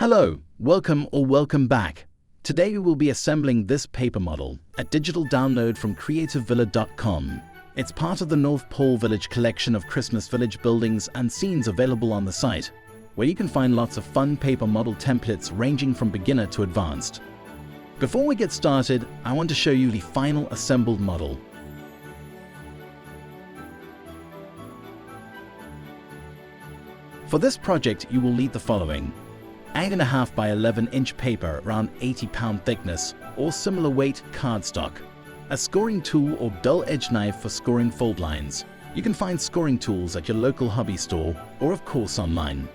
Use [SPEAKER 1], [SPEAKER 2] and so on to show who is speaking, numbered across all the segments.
[SPEAKER 1] Hello, welcome back. Today we will be assembling this paper model, a digital download from creativevilla.com. It's part of the North Pole Village collection of Christmas village buildings and scenes available on the site, where you can find lots of fun paper model templates ranging from beginner to advanced. Before we get started, I want to show you the final assembled model. For this project, you will need the following: 8.5 by 11 inch paper around 80 pound thickness or similar weight cardstock, a scoring tool or dull edge knife for scoring fold lines. You can find scoring tools at your local hobby store or of course online.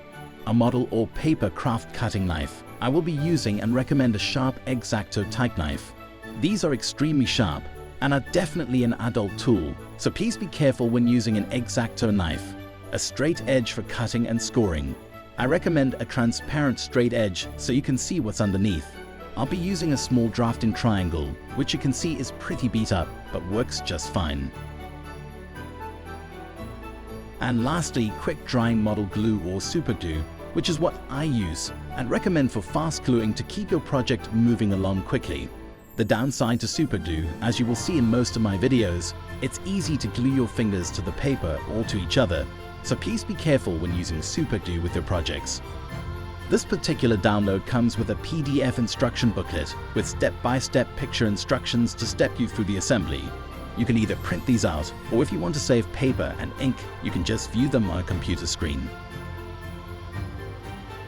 [SPEAKER 1] A model or paper craft cutting knife. I will be using and recommend a sharp X-Acto type knife. These are extremely sharp and are definitely an adult tool, so please be careful when using an X-Acto knife. A straight edge for cutting and scoring. I recommend a transparent straight edge so you can see what's underneath. I'll be using a small drafting triangle, which you can see is pretty beat up, but works just fine. And lastly, quick drying model glue or super glue, which is what I use and recommend for fast gluing to keep your project moving along quickly. The downside to super glue, as you will see in most of my videos, it's easy to glue your fingers to the paper or to each other. So please be careful when using super glue with your projects. This particular download comes with a PDF instruction booklet with step-by-step picture instructions to step you through the assembly. You can either print these out, or if you want to save paper and ink, you can just view them on a computer screen.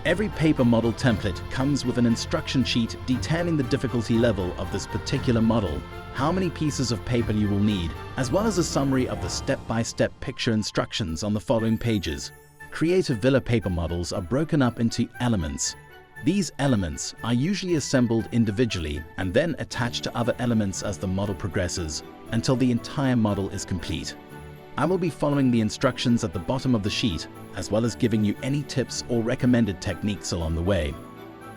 [SPEAKER 1] Every paper model template comes with an instruction sheet detailing the difficulty level of this particular model, how many pieces of paper you will need, as well as a summary of the step-by-step picture instructions on the following pages. Creative Villa paper models are broken up into elements. These elements are usually assembled individually and then attached to other elements as the model progresses, until the entire model is complete. I will be following the instructions at the bottom of the sheet, as well as giving you any tips or recommended techniques along the way.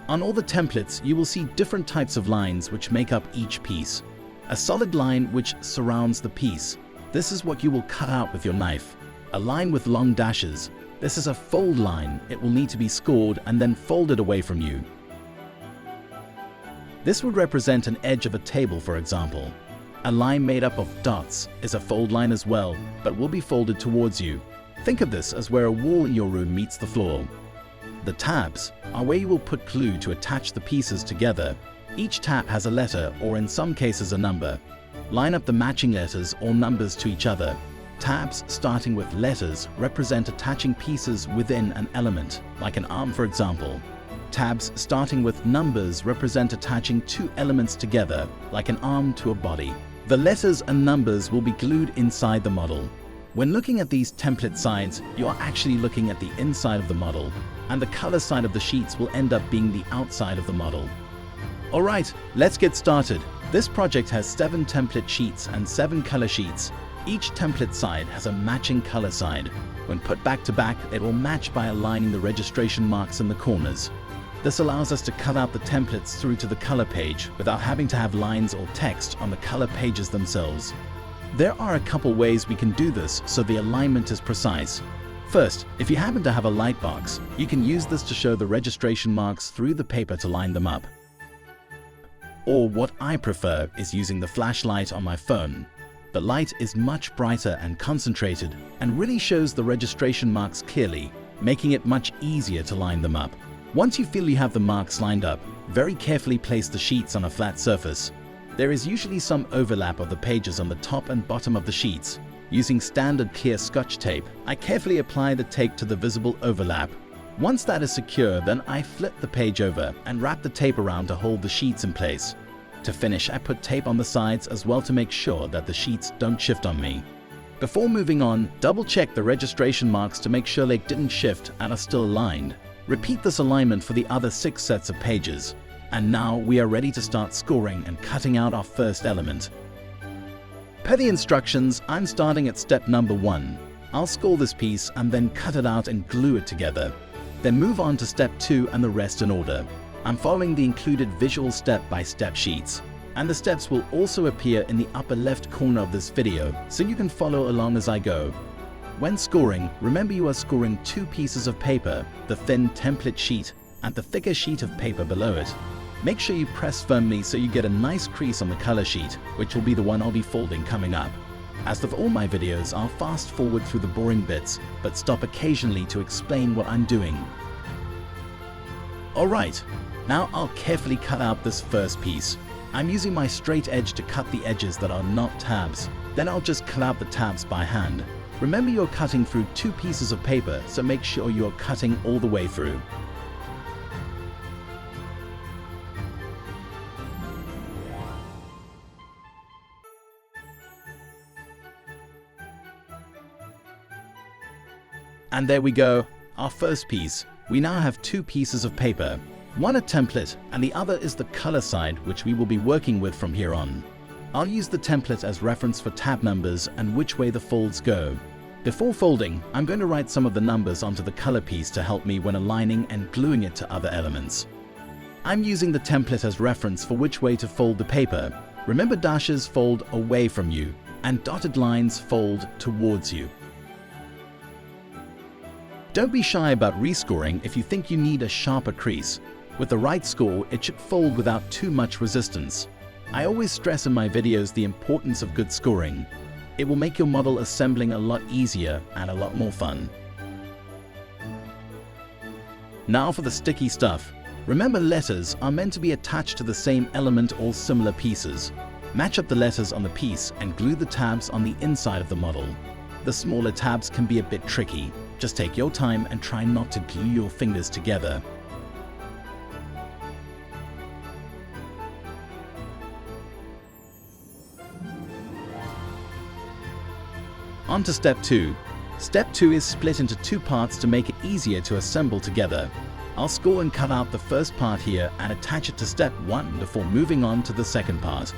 [SPEAKER 1] On all the templates, you will see different types of lines which make up each piece. A solid line which surrounds the piece. This is what you will cut out with your knife. A line with long dashes. This is a fold line. It will need to be scored and then folded away from you. This would represent an edge of a table, for example. A line made up of dots is a fold line as well, but will be folded towards you. Think of this as where a wall in your room meets the floor. The tabs are where you will put glue to attach the pieces together. Each tab has a letter, or in some cases a number. Line up the matching letters or numbers to each other. Tabs starting with letters represent attaching pieces within an element, like an arm for example. Tabs starting with numbers represent attaching two elements together, like an arm to a body. The letters and numbers will be glued inside the model. When looking at these template sides, you are actually looking at the inside of the model, and the color side of the sheets will end up being the outside of the model. Alright, let's get started. This project has 7 template sheets and 7 color sheets. Each template side has a matching color side. When put back to back, it will match by aligning the registration marks in the corners. This allows us to cut out the templates through to the color page without having to have lines or text on the color pages themselves. There are a couple ways we can do this so the alignment is precise. First, if you happen to have a light box, you can use this to show the registration marks through the paper to line them up. Or what I prefer is using the flashlight on my phone. The light is much brighter and concentrated and really shows the registration marks clearly, making it much easier to line them up. Once you feel you have the marks lined up, very carefully place the sheets on a flat surface. There is usually some overlap of the pages on the top and bottom of the sheets. Using standard clear Scotch tape, I carefully apply the tape to the visible overlap. Once that is secure, then I flip the page over and wrap the tape around to hold the sheets in place. To finish, I put tape on the sides as well to make sure that the sheets don't shift on me. Before moving on, double check the registration marks to make sure they didn't shift and are still aligned. Repeat this alignment for the other 6 sets of pages. And now we are ready to start scoring and cutting out our first element. Per the instructions, I'm starting at step number 1. I'll score this piece and then cut it out and glue it together. Then move on to step 2 and the rest in order. I'm following the included visual step-by-step sheets, and the steps will also appear in the upper left corner of this video, so you can follow along as I go. When scoring, remember you are scoring 2 pieces of paper, the thin template sheet and the thicker sheet of paper below it. Make sure you press firmly so you get a nice crease on the color sheet, which will be the one I'll be folding coming up. As with all my videos, I'll fast forward through the boring bits, but stop occasionally to explain what I'm doing. Alright, now I'll carefully cut out this first piece. I'm using my straight edge to cut the edges that are not tabs. Then I'll just cut out the tabs by hand. Remember, you're cutting through 2 pieces of paper, so make sure you're cutting all the way through. And there we go, our first piece. We now have 2 pieces of paper. One a template, and the other is the color side, which we will be working with from here on. I'll use the template as reference for tab numbers and which way the folds go. Before folding, I'm going to write some of the numbers onto the color piece to help me when aligning and gluing it to other elements. I'm using the template as reference for which way to fold the paper. Remember, dashes fold away from you, and dotted lines fold towards you. Don't be shy about rescoring if you think you need a sharper crease. With the right score, it should fold without too much resistance. I always stress in my videos the importance of good scoring. It will make your model assembling a lot easier and a lot more fun. Now for the sticky stuff. Remember, letters are meant to be attached to the same element or similar pieces. Match up the letters on the piece and glue the tabs on the inside of the model. The smaller tabs can be a bit tricky. Just take your time and try not to glue your fingers together. On to step 2. Step 2 is split into 2 parts to make it easier to assemble together. I'll score and cut out the first part here and attach it to step 1 before moving on to the second part.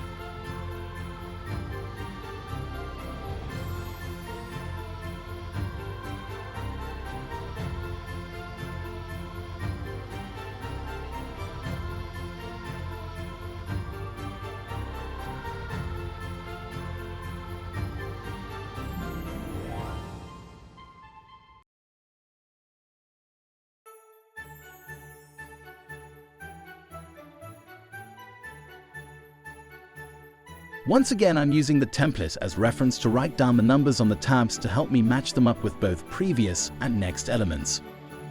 [SPEAKER 1] Once again, I'm using the template as reference to write down the numbers on the tabs to help me match them up with both previous and next elements.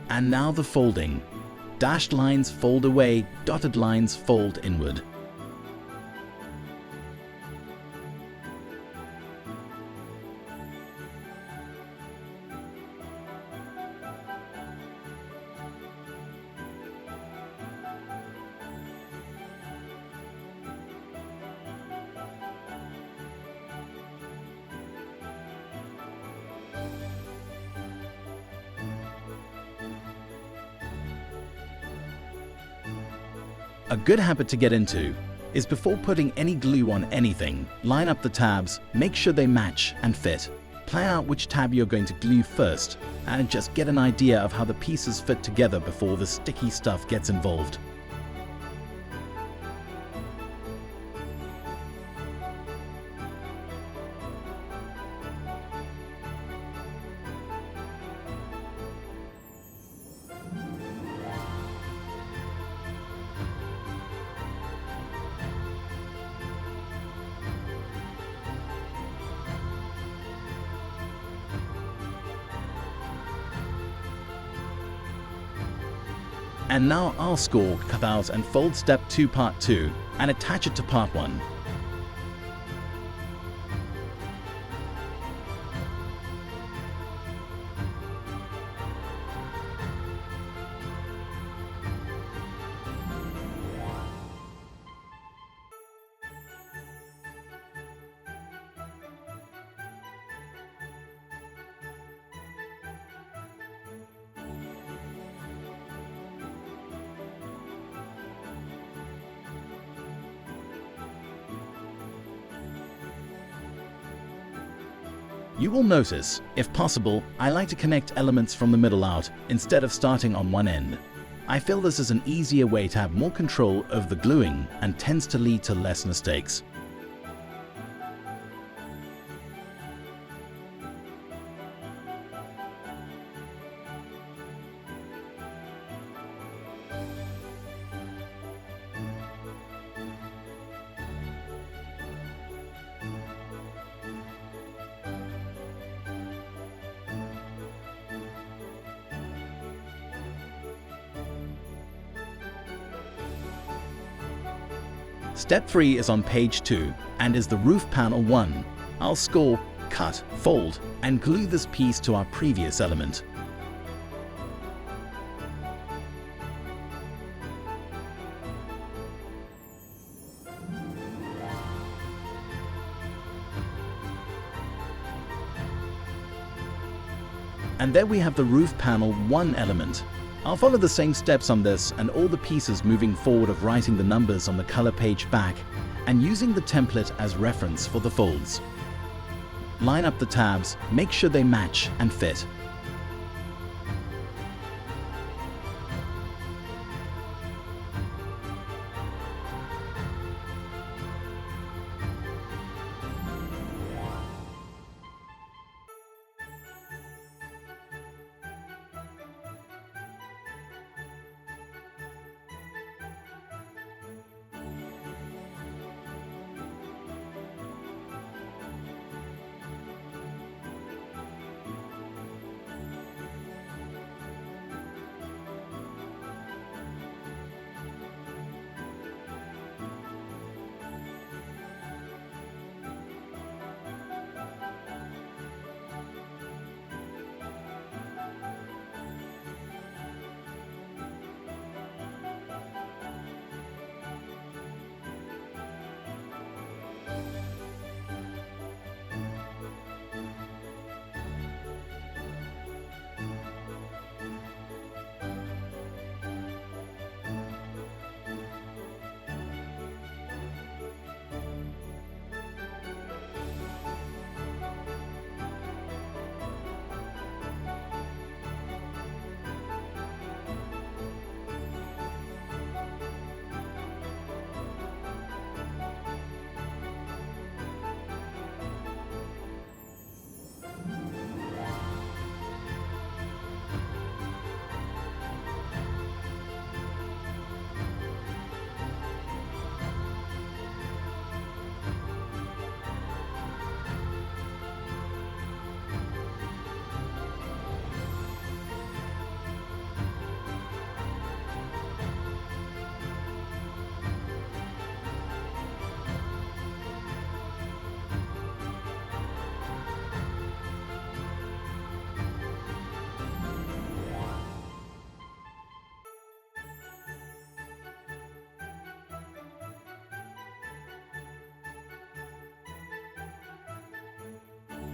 [SPEAKER 1] And now the folding. Dashed lines fold away, dotted lines fold inward. A good habit to get into is before putting any glue on anything, line up the tabs, make sure they match and fit. Plan out which tab you're going to glue first, and just get an idea of how the pieces fit together before the sticky stuff gets involved. And now I'll score, cut out and fold step 2 part 2 and attach it to part 1. You will notice, if possible, I like to connect elements from the middle out instead of starting on one end. I feel this is an easier way to have more control over the gluing and tends to lead to less mistakes. Step 3 is on page 2 and is the roof panel 1. I'll score, cut, fold, and glue this piece to our previous element. And there we have the roof panel 1 element. I'll follow the same steps on this and all the pieces moving forward of writing the numbers on the color page back and using the template as reference for the folds. Line up the tabs, make sure they match and fit.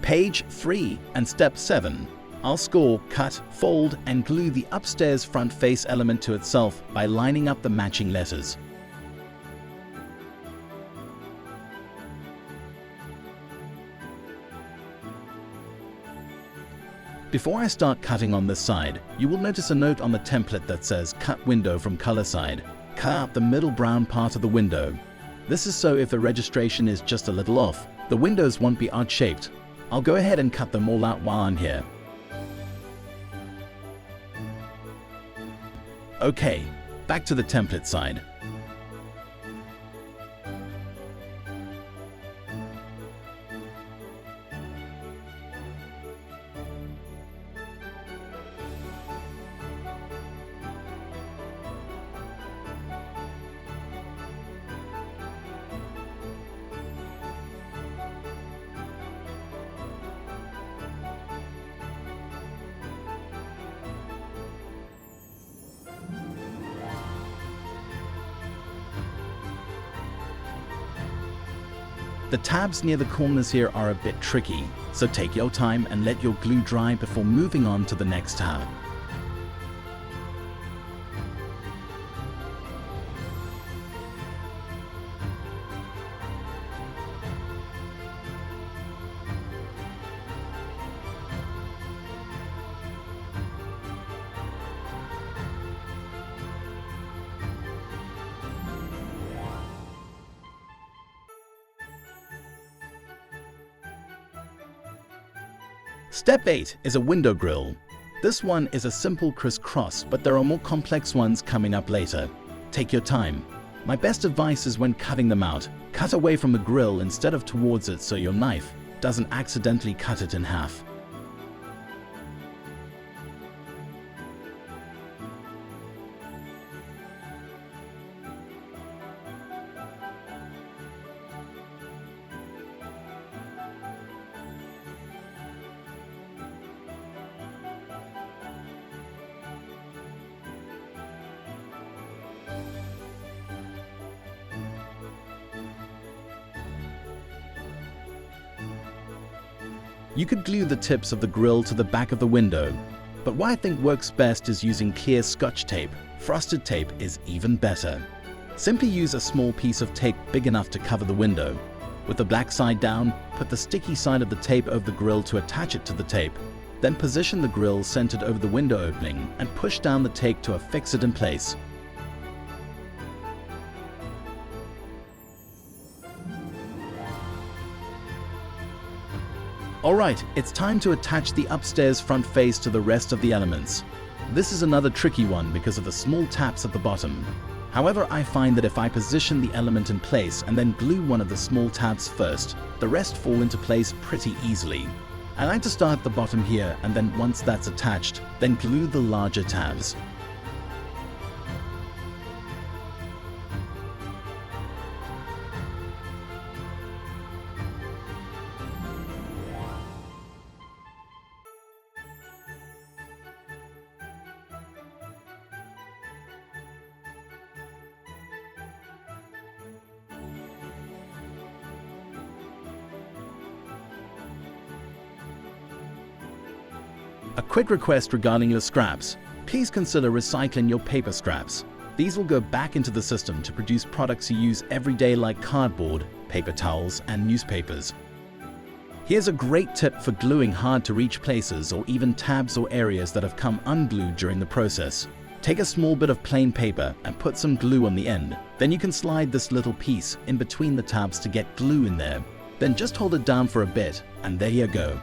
[SPEAKER 1] Page 3 and step 7. I'll score, cut, fold, and glue the upstairs front face element to itself by lining up the matching letters. Before I start cutting on this side, you will notice a note on the template that says cut window from color side. Cut out the middle brown part of the window. This is so if the registration is just a little off, the windows won't be odd-shaped. I'll go ahead and cut them all out while I'm here. Okay, back to the template side. The tabs near the corners here are a bit tricky, so take your time and let your glue dry before moving on to the next tab. Step 8 is a window grille. This one is a simple crisscross, but there are more complex ones coming up later. Take your time. My best advice is when cutting them out, cut away from the grille instead of towards it so your knife doesn't accidentally cut it in half. You could glue the tips of the grill to the back of the window, but what I think works best is using clear Scotch tape. Frosted tape is even better. Simply use a small piece of tape big enough to cover the window. With the black side down, put the sticky side of the tape over the grill to attach it to the tape. Then position the grill centered over the window opening and push down the tape to affix it in place. Alright, it's time to attach the upstairs front face to the rest of the elements. This is another tricky one because of the small taps at the bottom. However, I find that if I position the element in place and then glue one of the small tabs first, the rest fall into place pretty easily. I like to start at the bottom here, and then once that's attached, then glue the larger tabs. A quick request regarding your scraps. Please consider recycling your paper scraps. These will go back into the system to produce products you use every day like cardboard, paper towels, and newspapers. Here's a great tip for gluing hard-to-reach places or even tabs or areas that have come unglued during the process. Take a small bit of plain paper and put some glue on the end. Then you can slide this little piece in between the tabs to get glue in there. Then just hold it down for a bit, and there you go.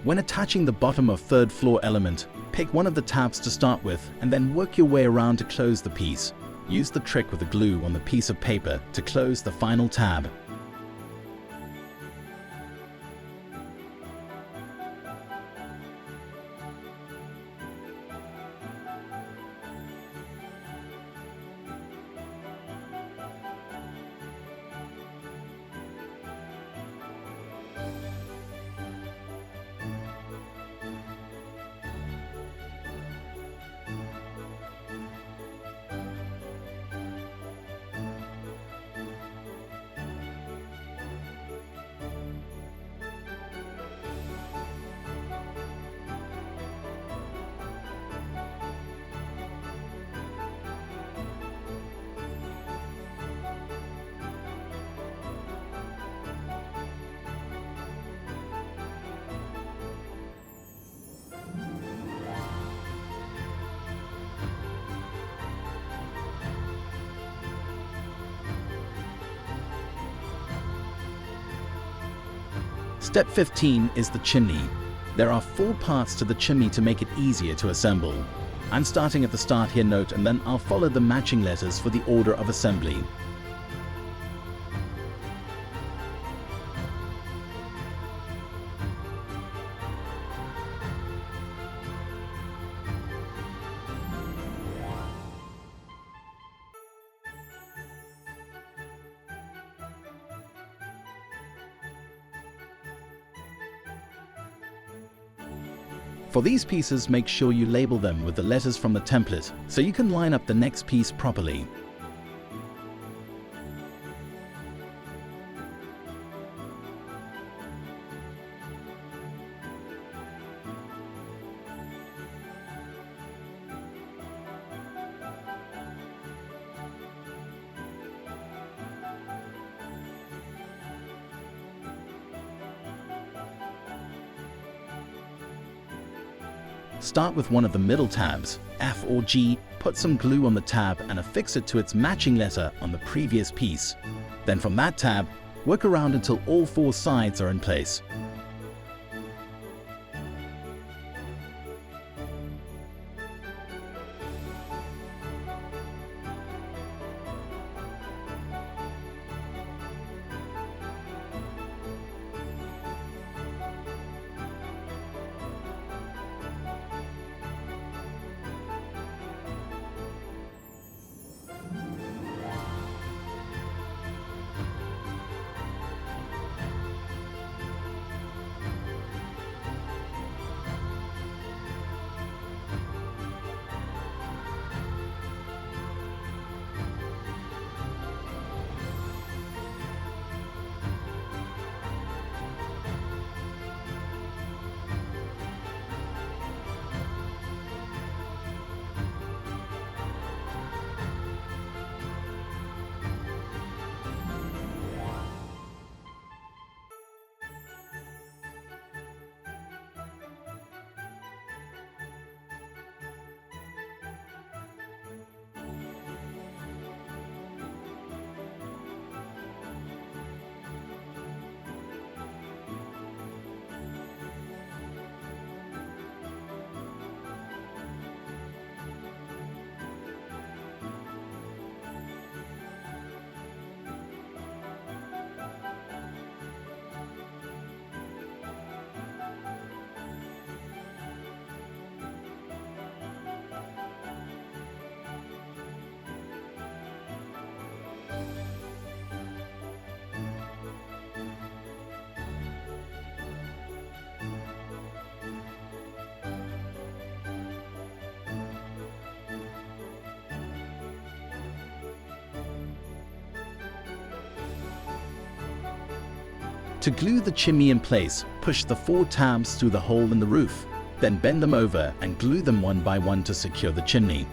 [SPEAKER 1] When attaching the bottom of third floor element, pick one of the tabs to start with and then work your way around to close the piece. Use the trick with the glue on the piece of paper to close the final tab. Step 15 is the chimney. There are 4 parts to the chimney to make it easier to assemble. I'm starting at the start here, note, and then I'll follow the matching letters for the order of assembly. For these pieces, make sure you label them with the letters from the template so you can line up the next piece properly. Start with one of the middle tabs, F or G, put some glue on the tab and affix it to its matching letter on the previous piece. Then from that tab, work around until all 4 sides are in place. To glue the chimney in place, push the 4 tabs through the hole in the roof, then bend them over and glue them one by one to secure the chimney.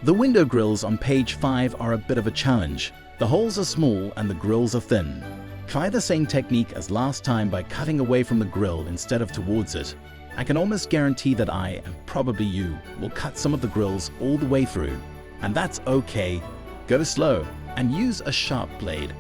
[SPEAKER 1] The window grills on page 5 are a bit of a challenge. The holes are small and the grills are thin. Try the same technique as last time by cutting away from the grill instead of towards it. I can almost guarantee that I, and probably you, will cut some of the grills all the way through. And that's okay. Go slow and use a sharp blade.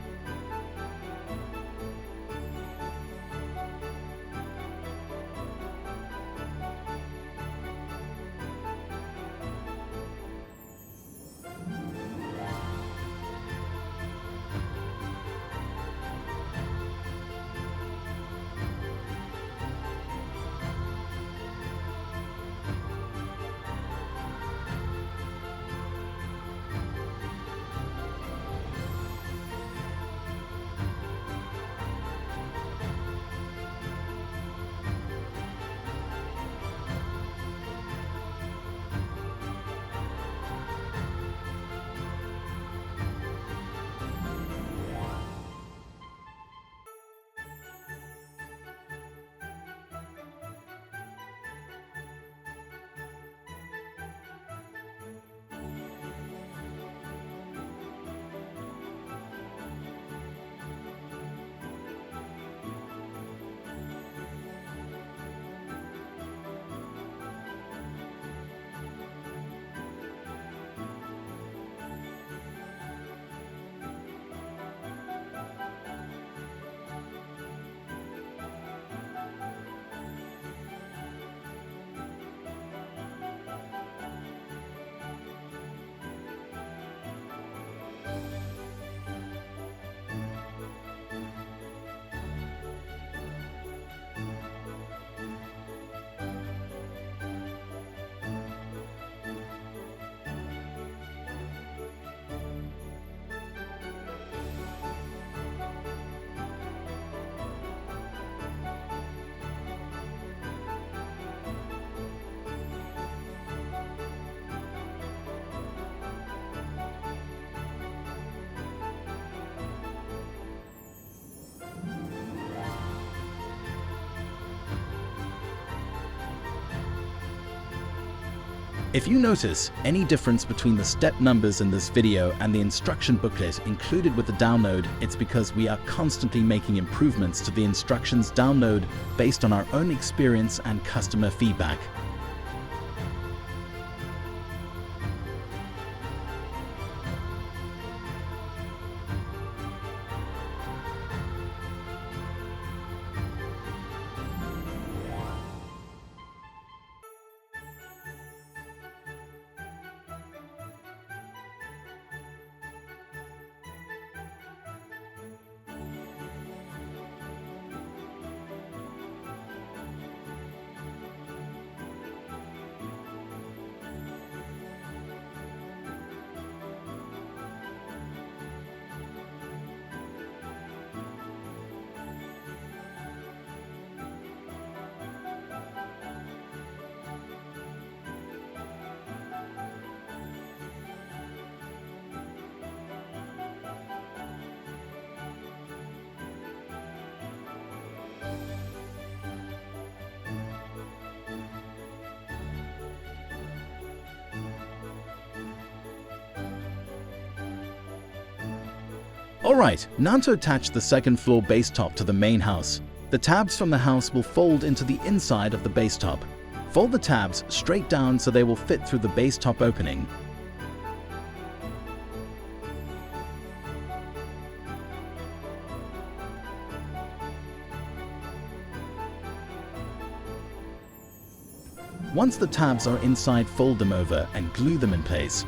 [SPEAKER 1] If you notice any difference between the step numbers in this video and the instruction booklet included with the download, it's because we are constantly making improvements to the instructions download based on our own experience and customer feedback. Alright, now to attach the second floor base top to the main house. The tabs from the house will fold into the inside of the base top. Fold the tabs straight down so they will fit through the base top opening. Once the tabs are inside, fold them over and glue them in place.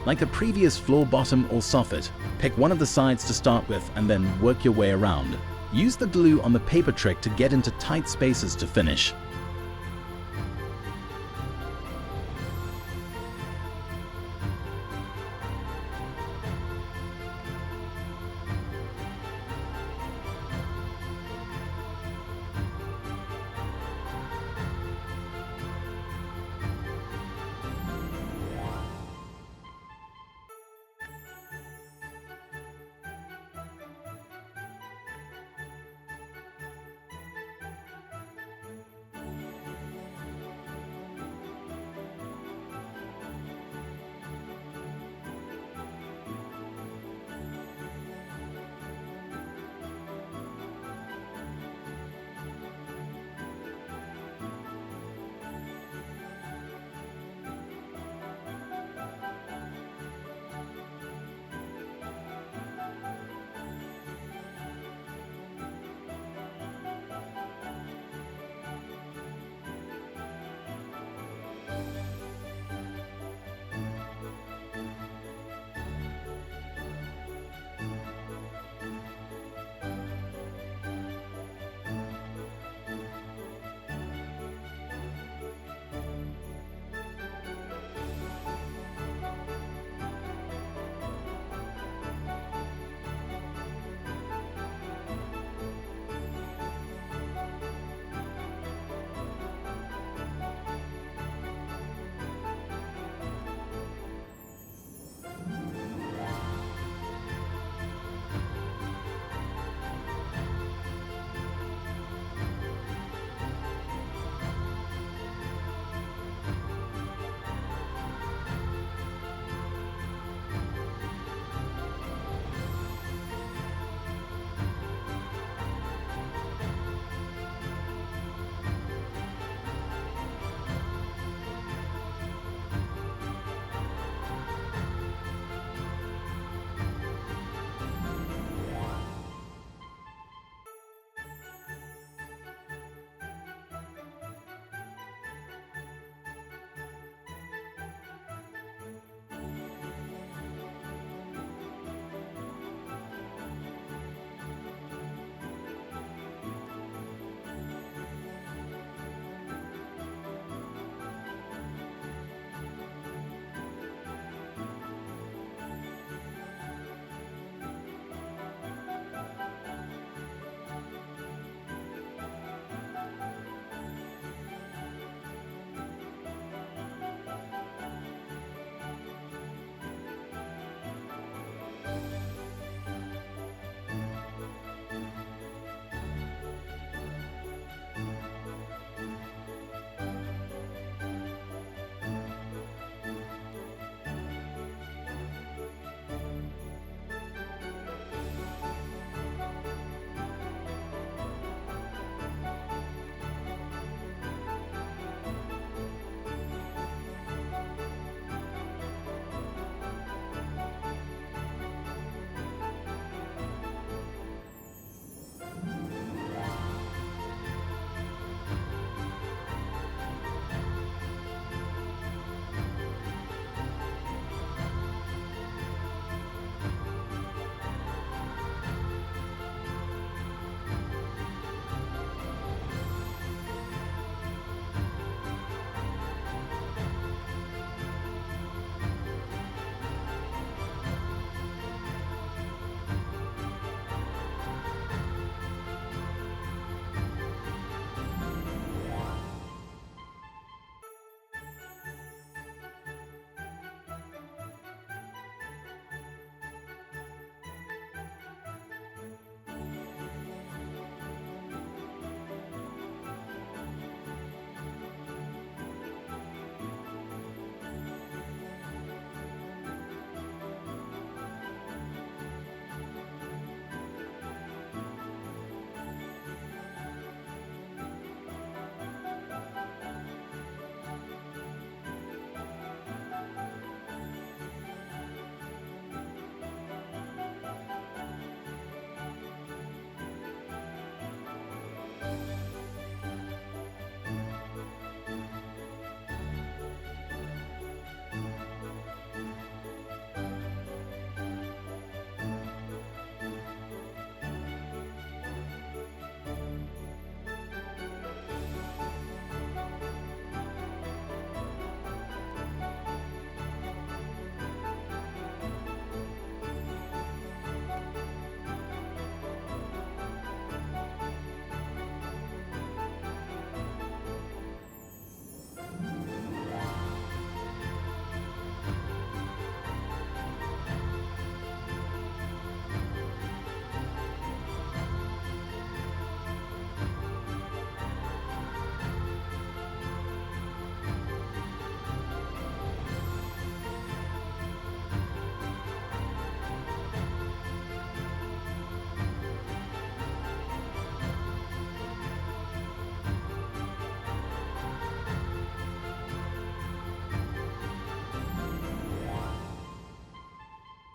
[SPEAKER 1] Like the previous floor, bottom, or soffit, pick one of the sides to start with and then work your way around. Use the glue on the paper trick to get into tight spaces to finish.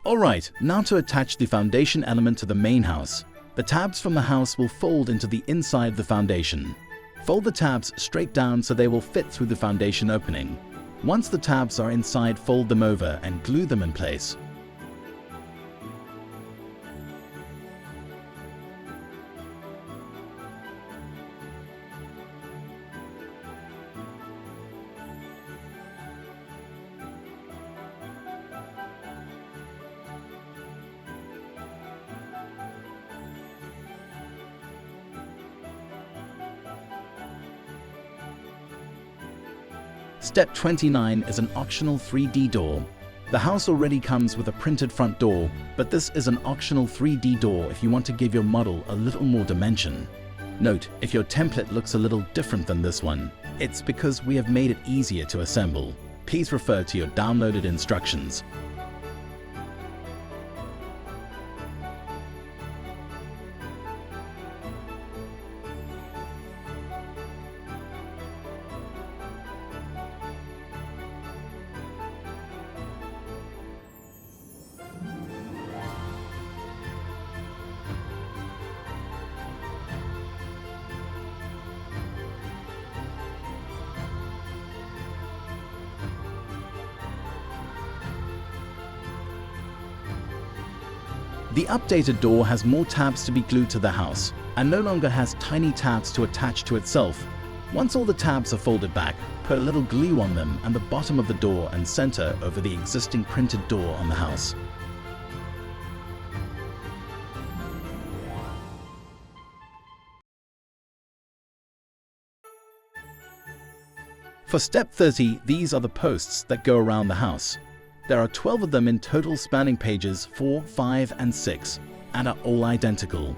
[SPEAKER 1] Alright, now to attach the foundation element to the main house. The tabs from the house will fold into the inside of the foundation. Fold the tabs straight down so they will fit through the foundation opening. Once the tabs are inside, fold them over and glue them in place. Step 29 is an optional 3D door. The house already comes with a printed front door, but this is an optional 3D door if you want to give your model a little more dimension. Note, if your template looks a little different than this one, it's because we have made it easier to assemble. Please refer to your downloaded instructions. The updated door has more tabs to be glued to the house and no longer has tiny tabs to attach to itself. Once all the tabs are folded back, put a little glue on them and the bottom of the door and center over the existing printed door on the house. For step 30, these are the posts that go around the house. There are 12 of them in total, spanning pages 4, 5, and 6, and are all identical.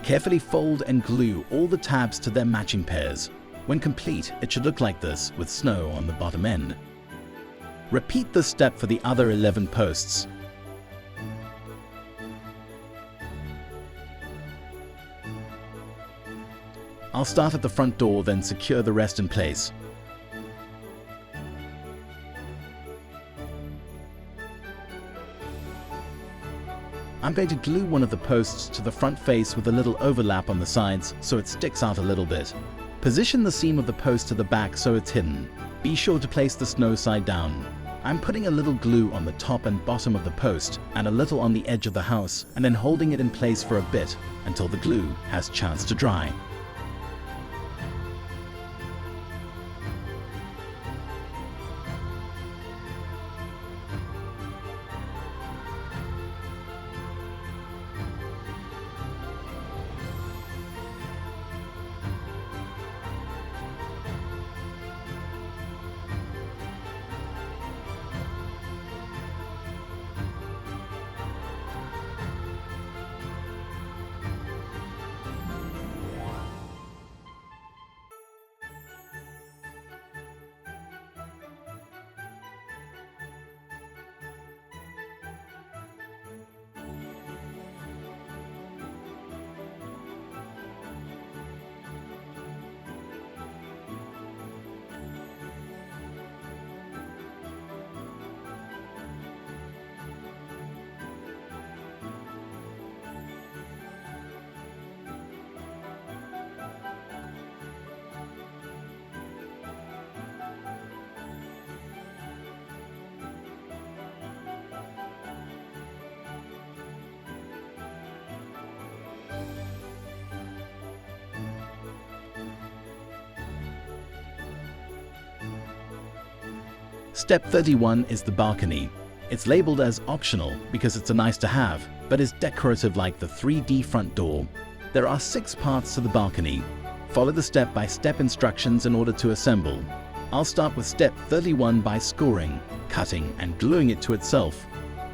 [SPEAKER 1] Carefully fold and glue all the tabs to their matching pairs. When complete, it should look like this, with snow on the bottom end. Repeat this step for the other 11 posts. I'll start at the front door, then secure the rest in place. I'm going to glue one of the posts to the front face with a little overlap on the sides so it sticks out a little bit. Position the seam of the post to the back so it's hidden. Be sure to place the snow side down. I'm putting a little glue on the top and bottom of the post and a little on the edge of the house, and then holding it in place for a bit until the glue has chance to dry. Step 31 is the balcony. It's labeled as optional because it's a nice to have, but is decorative like the 3D front door. There are 6 parts to the balcony. Follow the step-by-step instructions in order to assemble. I'll start with step 31 by scoring, cutting, and gluing it to itself.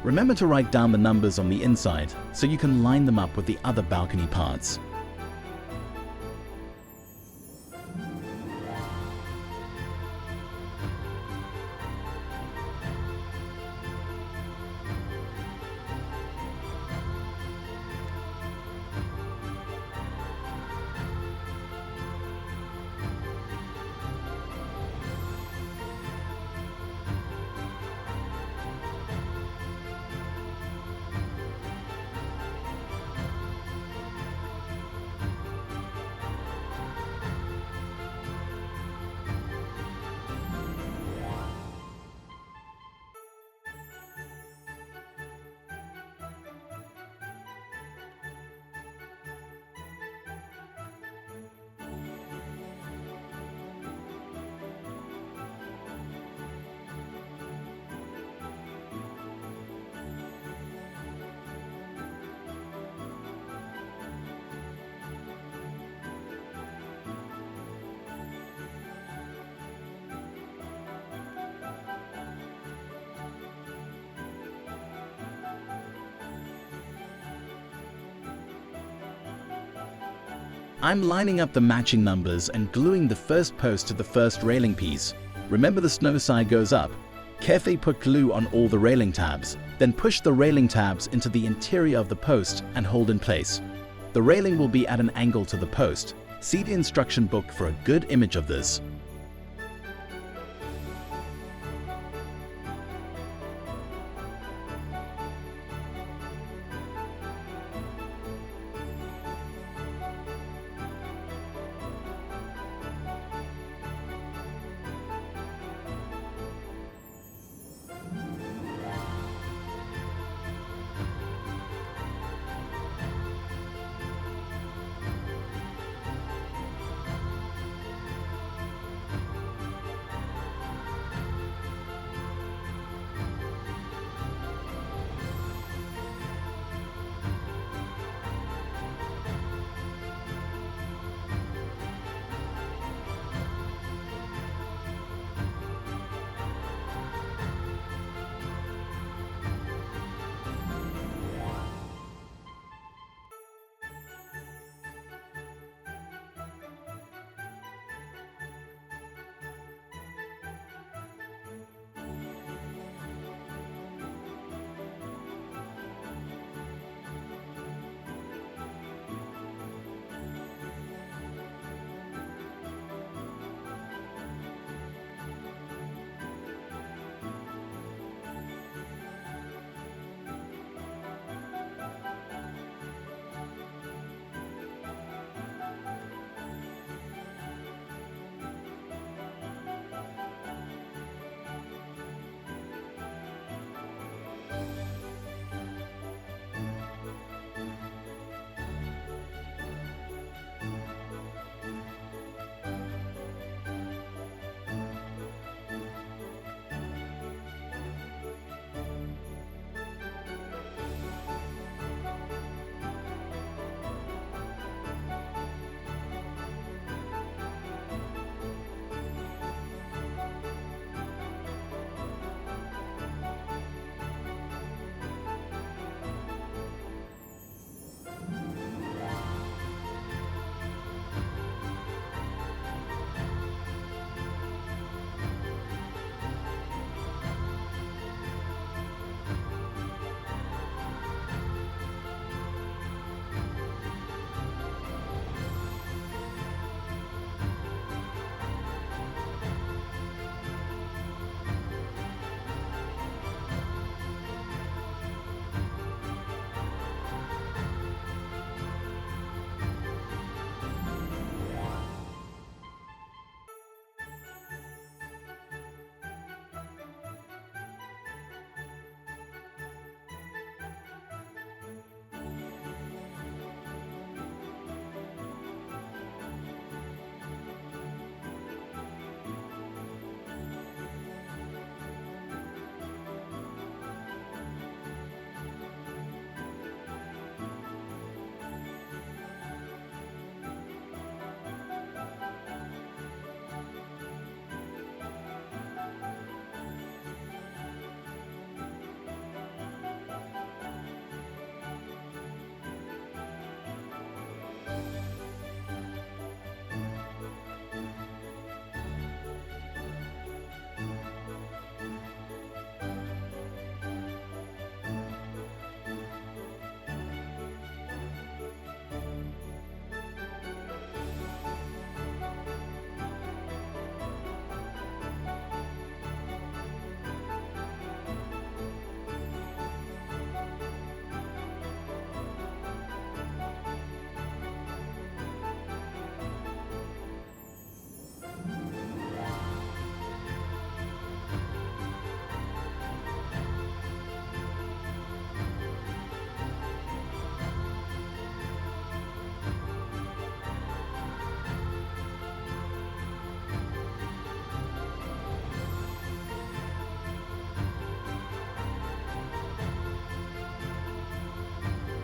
[SPEAKER 1] Remember to write down the numbers on the inside so you can line them up with the other balcony parts. I'm lining up the matching numbers and gluing the first post to the first railing piece. Remember, the snow side goes up. Carefully put glue on all the railing tabs, then push the railing tabs into the interior of the post and hold in place. The railing will be at an angle to the post. See the instruction book for a good image of this.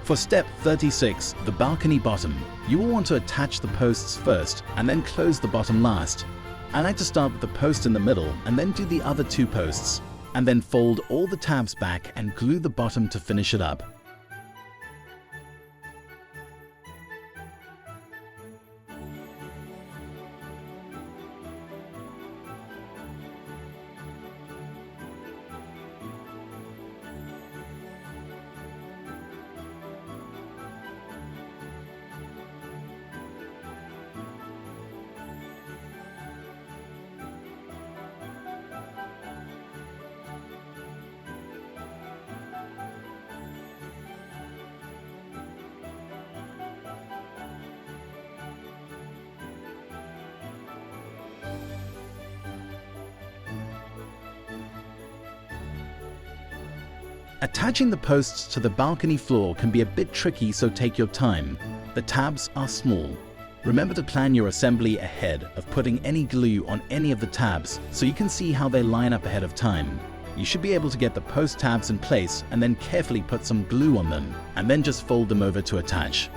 [SPEAKER 1] For step 36, the balcony bottom, you will want to attach the posts first and then close the bottom last. I like to start with the post in the middle and then do the other two posts, and then fold all the tabs back and glue the bottom to finish it up. Attaching the posts to the balcony floor can be a bit tricky, so take your time. The tabs are small. Remember to plan your assembly ahead of putting any glue on any of the tabs so you can see how they line up ahead of time. You should be able to get the post tabs in place and then carefully put some glue on them, and then just fold them over to attach.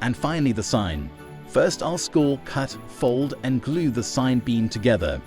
[SPEAKER 1] And finally the sign. First I'll score, cut, fold and glue the sign beam together.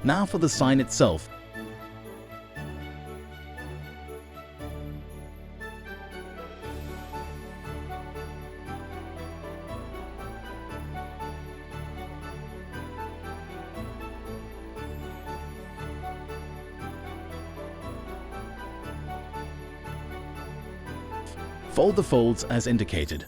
[SPEAKER 1] Now for the sign itself. Fold the folds as indicated.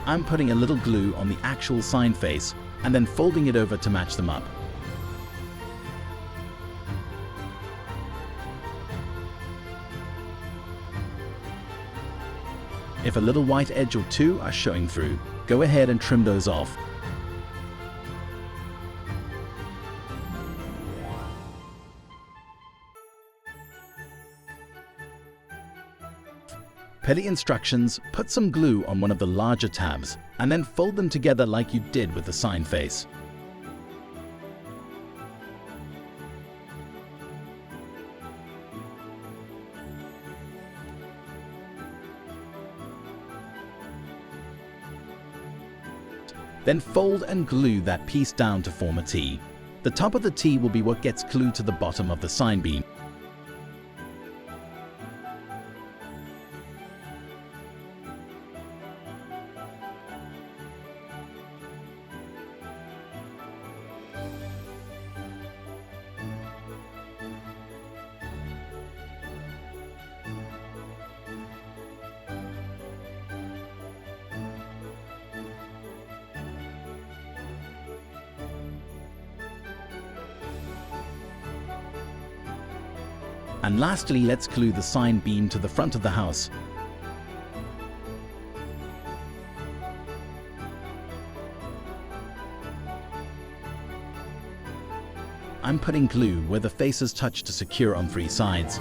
[SPEAKER 1] I'm putting a little glue on the actual sign face and then folding it over to match them up. If a little white edge or two are showing through, go ahead and trim those off. Per the instructions, put some glue on one of the larger tabs and then fold them together like you did with the sign face. Then fold and glue that piece down to form a T. The top of the T will be what gets glued to the bottom of the sign beam. And lastly, let's glue the sign beam to the front of the house. I'm putting glue where the faces touch to secure on 3 sides.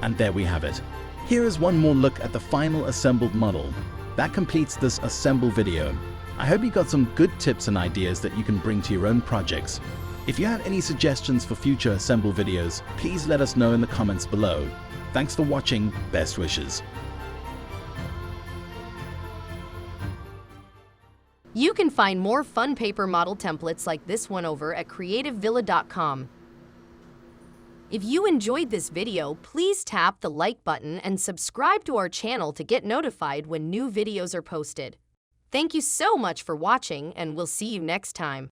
[SPEAKER 1] And there we have it. Here is one more look at the final assembled model. That completes this assemble video. I hope you got some good tips and ideas that you can bring to your own projects. If you have any suggestions for future assemble videos, please let us know in the comments below. Thanks for watching, best wishes.
[SPEAKER 2] You can find more fun paper model templates like this one over at creativevilla.com. If you enjoyed this video, please tap the like button and subscribe to our channel to get notified when new videos are posted. Thank you so much for watching, and we'll see you next time.